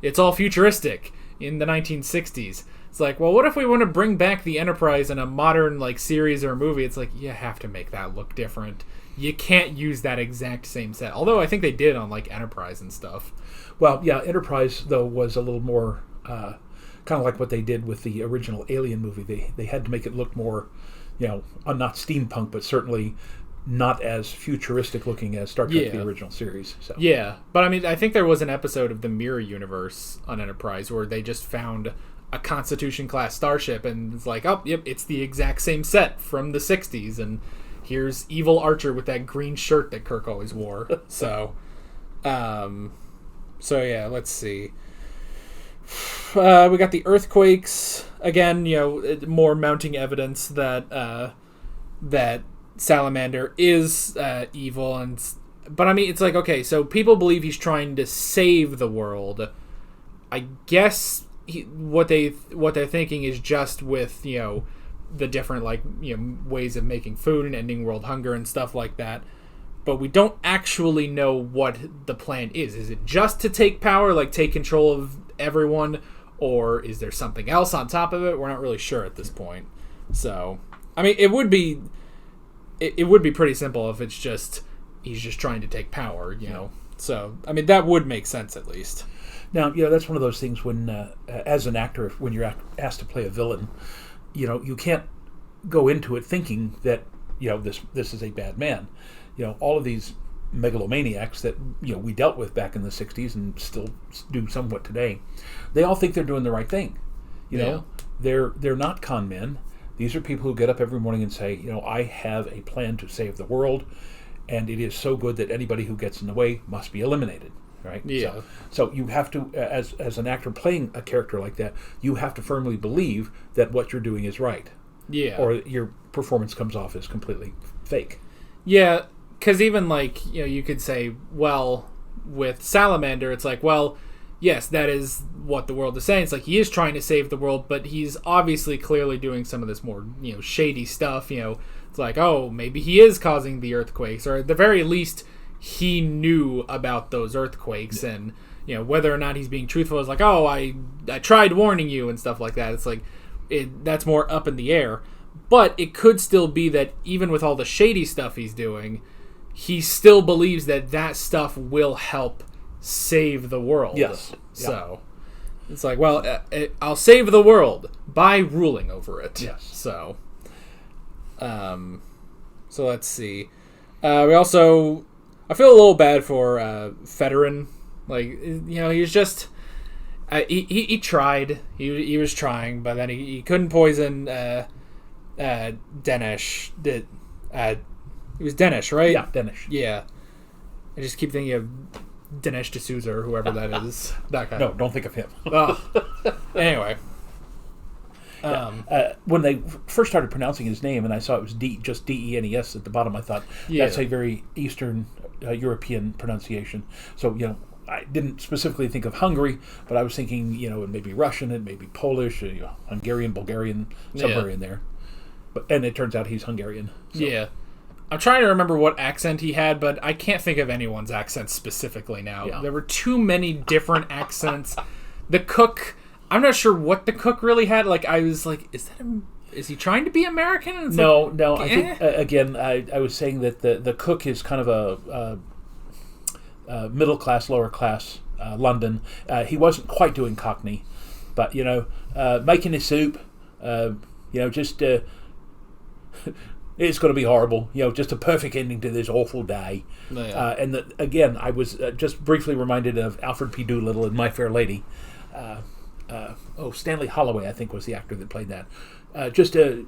it's all futuristic in the 1960s. It's like, well, what if we want to bring back the Enterprise in a modern like series or movie? It's like, you have to make that look different. You can't use that exact same set. Although I think they did on like Enterprise and stuff. Well, yeah, Enterprise though was a little more kind of like what they did with the original Alien movie. They had to make it look more, not steampunk, but certainly not as futuristic looking as Star Trek the original series. So. Yeah, but I mean, I think there was an episode of the Mirror Universe on Enterprise where they just found a Constitution-class starship, and it's like, oh, yep, it's the exact same set from the 60s, and here's Evil Archer with that green shirt that Kirk always wore. So yeah, let's see. We got the earthquakes again. More mounting evidence that that Salamander is evil, but I mean, it's like, okay, so people believe he's trying to save the world. I guess what they're thinking is just with the different ways of making food and ending world hunger and stuff like that. But we don't actually know what the plan is. Is it just to take power, like take control of everyone, or is there something else on top of it? We're not really sure at this point. So, I mean, it would be pretty simple if it's just he's just trying to take power, know. So, I mean, that would make sense at least. Now, that's one of those things when, as an actor, when you're asked to play a villain, you can't go into it thinking that this is a bad man. All of these megalomaniacs that we dealt with back in the 60s and still do somewhat today, they all think they're doing the right thing. They're not con men. These are people who get up every morning and say, I have a plan to save the world, and it is so good that anybody who gets in the way must be eliminated. Right? Yeah. So you have to, as an actor playing a character like that, you have to firmly believe that what you're doing is right. Yeah. Or your performance comes off as completely fake. Yeah. Because even you could say, well, with Salamander, it's like, well, yes, that is what the world is saying. It's like he is trying to save the world, but he's obviously clearly doing some of this more, shady stuff. It's like, oh, maybe he is causing the earthquakes, or at the very least, he knew about those earthquakes, and whether or not he's being truthful is like, oh, I tried warning you and stuff like that. It's like that's more up in the air, but it could still be that even with all the shady stuff he's doing, he still believes that stuff will help save the world. Yes. So it's like, well, I'll save the world by ruling over it. Yes. So let's see. We also, I feel a little bad for Federer. Like, he was just he tried. He was trying, but then he couldn't poison Dinesh. It was Dinesh, right? Yeah, Dinesh. Yeah. I just keep thinking of Dinesh D'Souza or whoever that is. That guy. No, don't think of him. Anyway. When they first started pronouncing his name and I saw it was just D-E-N-E-S at the bottom, I thought, that's a very Eastern European pronunciation. So, I didn't specifically think of Hungary, but I was thinking, it may be Russian, it may be Polish, Hungarian, Bulgarian, somewhere in there. And it turns out he's Hungarian. So. Yeah. I'm trying to remember what accent he had, but I can't think of anyone's accent specifically now. Yeah. There were too many different accents. The cook, I'm not sure what the cook really had. Like, I was like, is he trying to be American? And no. I think, again, I was saying that the cook is kind of a middle class, lower class London. He wasn't quite doing Cockney, but, making a soup, just... it's going to be horrible, just a perfect ending to this awful day. And again, I was just briefly reminded of Alfred P. Doolittle in My Fair Lady. Stanley Holloway, I think, was the actor that played that. Just a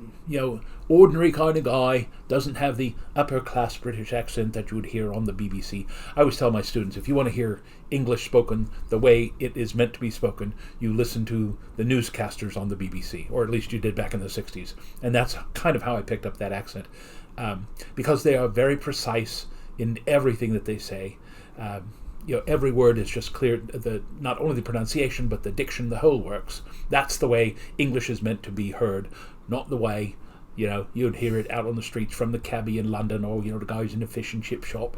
ordinary kind of guy, doesn't have the upper class British accent that you would hear on the BBC. I always tell my students, if you want to hear English spoken the way it is meant to be spoken, you listen to the newscasters on the BBC, or at least you did back in the 60s. And that's kind of how I picked up that accent, because they are very precise in everything that they say. Every word is just clear, not only the pronunciation, but the diction, the whole works. That's the way English is meant to be heard, not the way, you'd hear it out on the streets from the cabbie in London, or, the guys in the fish and chip shop,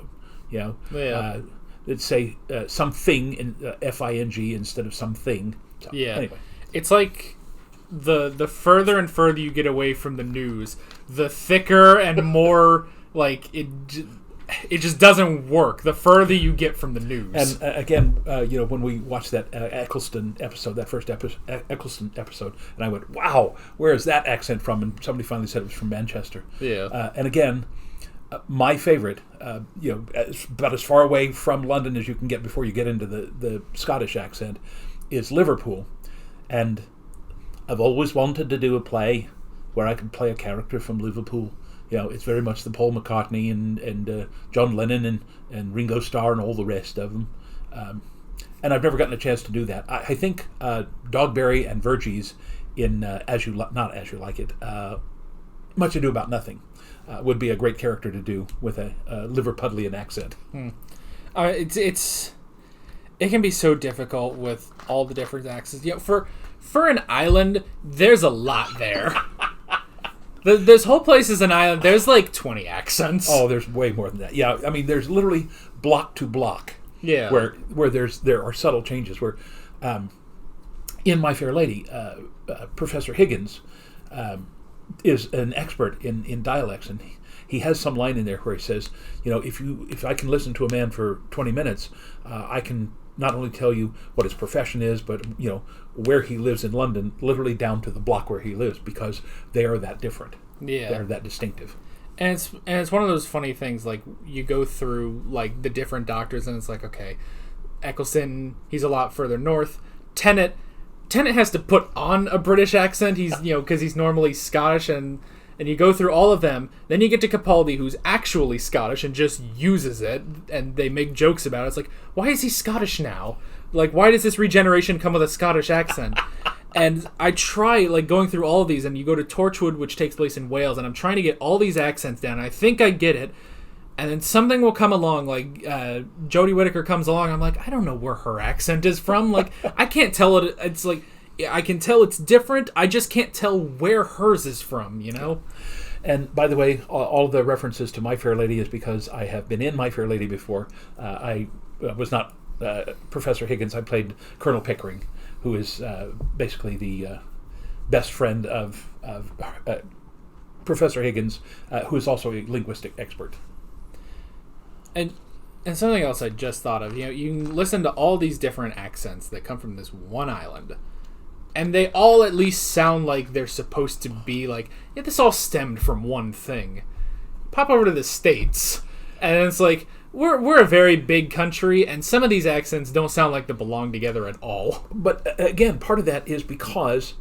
they'd say something in F-I-N-G instead of something. So, anyway. It's like the further and further you get away from the news, the thicker and more, like, it just doesn't work the further you get from the news. And again, when we watched that Eccleston episode, that first Eccleston episode, and I went, wow, where is that accent from? And somebody finally said it was from Manchester. Yeah. And again, my favorite, about as far away from London as you can get before you get into the Scottish accent, is Liverpool. And I've always wanted to do a play where I could play a character from Liverpool. It's very much the Paul McCartney and John Lennon and Ringo Starr and all the rest of them. And I've never gotten a chance to do that. I think Dogberry and Verges in Not As You Like It, Much Ado About Nothing, would be a great character to do with a Liverpudlian accent. It can be so difficult with all the different accents. For an island, there's a lot there. This whole place is an island. There's like 20 accents. Oh, there's way more than that. Yeah, I mean, there's literally block to block. Yeah. Where there are subtle changes. Where, in My Fair Lady, Professor Higgins is an expert in dialects, and he has some line in there where he says, if I can listen to a man for 20 minutes, I can not only tell you what his profession is, but where he lives in London, literally down to the block where he lives, because they are that different. Yeah, they are that distinctive. And it's one of those funny things. Like, you go through like the different doctors, and it's like, okay, Eccleston, he's a lot further north. Tennant has to put on a British accent. He's because he's normally Scottish, and you go through all of them. Then you get to Capaldi, who's actually Scottish and just uses it, and they make jokes about it. It's like, why is he Scottish now? Like, why does this regeneration come with a Scottish accent? And I try, like, going through all of these, and you go to Torchwood, which takes place in Wales, and I'm trying to get all these accents down. I think I get it, and then something will come along, like Jodie Whittaker comes along. I'm like, I don't know where her accent is from. Like, I can't tell it. It's like, I can tell it's different. I just can't tell where hers is from, And by the way, all the references to My Fair Lady is because I have been in My Fair Lady before. I was not Professor Higgins. I played Colonel Pickering, who is basically the best friend of Professor Higgins, who is also a linguistic expert. And something else I just thought of, you can listen to all these different accents that come from this one island, and they all at least sound like they're supposed to be like, yeah, this all stemmed from one thing. Pop over to the States, and it's like, we're a very big country, and some of these accents don't sound like they belong together at all. But again, part of that is because,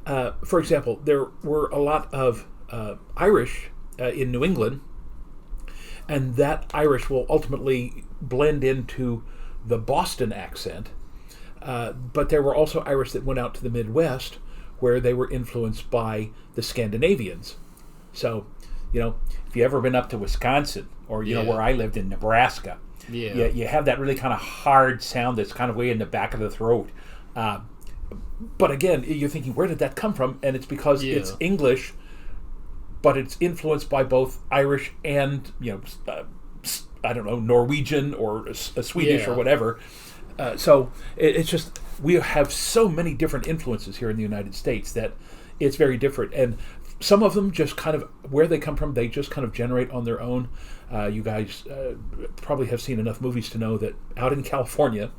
for example, there were a lot of Irish in New England, and that Irish will ultimately blend into the Boston accent. But there were also Irish that went out to the Midwest, where they were influenced by the Scandinavians. So, if you ever been up to Wisconsin, or where I lived in Nebraska, you have that really kind of hard sound that's kind of way in the back of the throat. But again, you're thinking, where did that come from? And it's because it's English, but it's influenced by both Irish and Norwegian or Swedish or whatever. So it's just, we have so many different influences here in the United States that it's very different. And some of them just kind of, where they come from, they just kind of generate on their own. You guys probably have seen enough movies to know that out in California,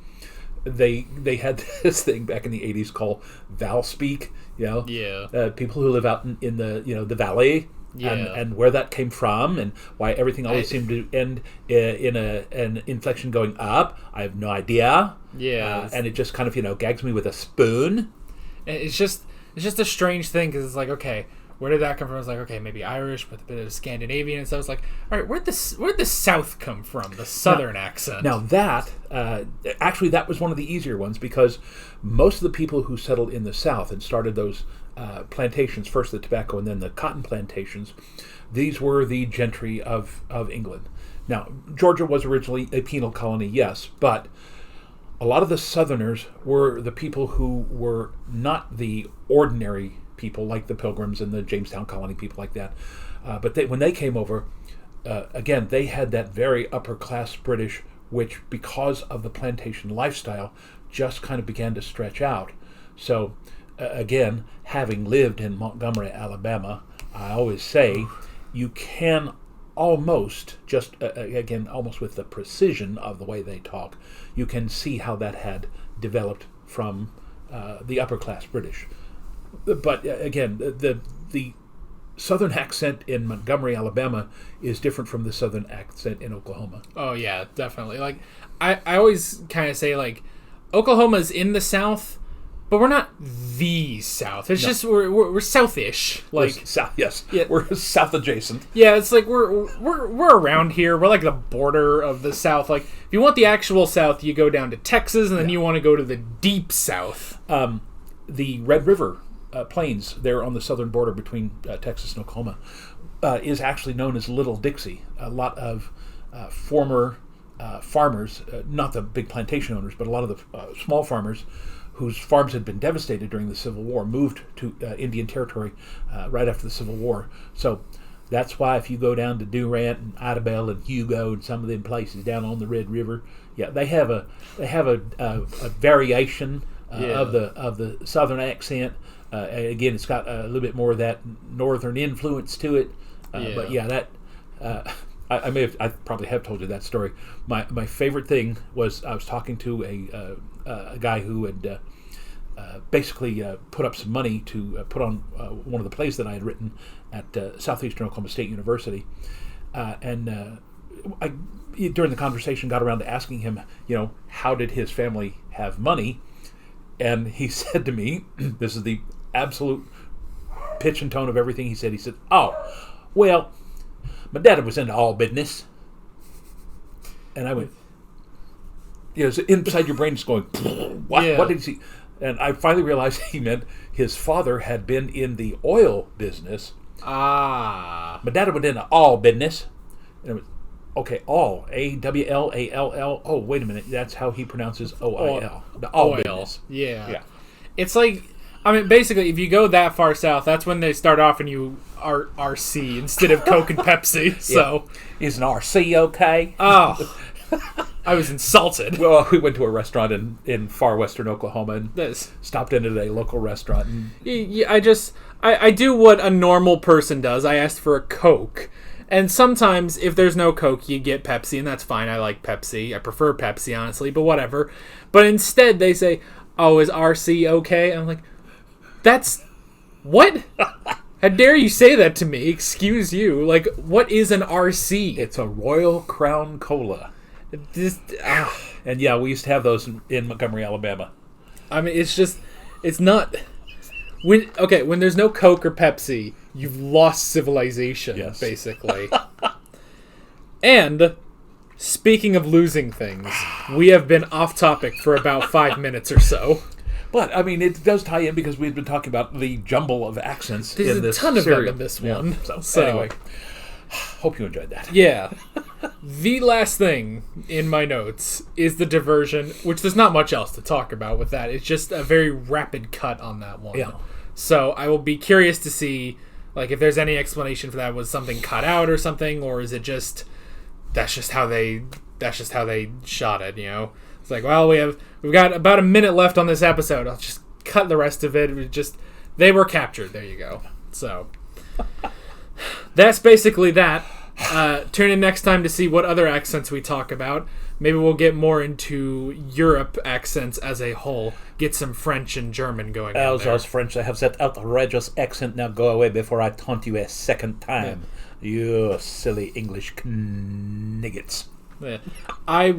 they had this thing back in the 80s called Valspeak, people who live out in the the valley, and where that came from, and why everything always seemed to end in an inflection going up. I have no idea. And it just kind of gags me with a spoon. It's just a strange thing, because it's like, okay, where did that come from? I was like, okay, maybe Irish with a bit of Scandinavian and stuff. It's like, all right, where'd the South come from? The Southern accent. Now that actually, that was one of the easier ones, because most of the people who settled in the South and started those plantations, first the tobacco and then the cotton plantations, these were the gentry of England. Now, Georgia was originally a penal colony, yes, but a lot of the Southerners were the people who were not the ordinary people like the Pilgrims and the Jamestown colony, people like that. But when they came over, again, they had that very upper class British, which, because of the plantation lifestyle, just kind of began to stretch out. So, again, having lived in Montgomery, Alabama, I always say you can almost, just again, almost with the precision of the way they talk, you can see how that had developed from the upper class British. But again, the Southern accent in Montgomery, Alabama is different from the Southern accent in Oklahoma. Oh, yeah, definitely. Like, I always kind of say, like, Oklahoma's in the South, but we're not the South. It's just we're South-ish. Like, We're south, yes. Yeah. We're South adjacent. Yeah, it's like we're around here. We're like the border of the South. Like, if you want the actual South, you go down to Texas, and then you want to go to the deep South. The Red River Plains, there on the southern border between Texas and Oklahoma, is actually known as Little Dixie. A lot of former farmers, not the big plantation owners, but a lot of the small farmers whose farms had been devastated during the Civil War, moved to Indian Territory right after the Civil War. So that's why if you go down to Durant and Idabel and Hugo and some of them places down on the Red River, yeah, they have a variation of the Southern accent. Again, it's got a little bit more of that Northern influence to it. But yeah, that I probably have told you that story. My favorite thing was I was talking to a guy who had basically put up some money to put on one of the plays that I had written at Southeastern Oklahoma State University, and I during the conversation got around to asking him, how did his family have money, and he said to me, this is the absolute pitch and tone of everything he said. He said, "Oh, well, my dad was into all business," and I went, so inside your brain is going, what? Yeah. What did he see? And I finally realized he meant his father had been in the oil business. My dad was into all business. And it was, okay, all. A-W-L-A-L-L. Oh, wait a minute. That's how he pronounces O-I-L. The all business. Yeah. It's like, basically, if you go that far south, that's when they start offering you RC instead of Coke and Pepsi. So, is an RC okay? Oh. I was insulted. Well, we went to a restaurant in far western Oklahoma and stopped in at a local restaurant. And I do what a normal person does. I asked for a Coke. And sometimes, if there's no Coke, you get Pepsi, and that's fine. I like Pepsi. I prefer Pepsi, honestly, but whatever. But instead, they say, "Oh, is RC okay?" I'm like, that's... What? How dare you say that to me? Excuse you. Like, what is an RC? It's a Royal Crown Cola. And yeah, we used to have those in Montgomery, Alabama. It's not... When there's no Coke or Pepsi, you've lost civilization, basically. And, speaking of losing things, we have been off topic for about 5 minutes or so. But, it does tie in because we've been talking about the jumble of accents There's in this a ton of serial. them in this one. Yeah. So, anyway, hope you enjoyed that. Yeah. The last thing in my notes is the diversion, which there's not much else to talk about with that. It's just a very rapid cut on that one. Yeah. So I will be curious to see, if there's any explanation for that. Was something cut out or something, or is it just that's just how they shot it? It's like, well, we've got about a minute left on this episode. I'll just cut the rest of it. They were captured. There you go. So that's basically that. Tune in next time to see what other accents we talk about. Maybe we'll get more into Europe accents as a whole. Get some French and German going on there. Those French, I have that outrageous accent. Now go away before I taunt you a second time. Yeah. You silly English kniggets. Yeah. I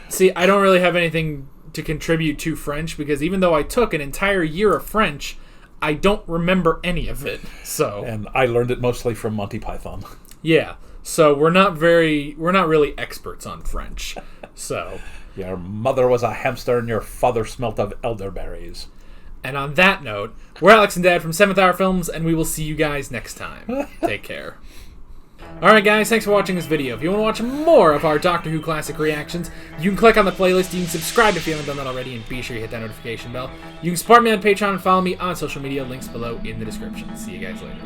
don't really have anything to contribute to French because even though I took an entire year of French, I don't remember any of it. So, and I learned it mostly from Monty Python. Yeah. So we're not really experts on French. So your mother was a hamster and your father smelt of elderberries. And on that note, we're Alex and Dad from 7th Hour Films, and we will see you guys next time. Take care. Alright guys, thanks for watching this video. If you want to watch more of our Doctor Who classic reactions, you can click on the playlist, you can subscribe if you haven't done that already, and be sure you hit that notification bell. You can support me on Patreon and follow me on social media, links below in the description. See you guys later.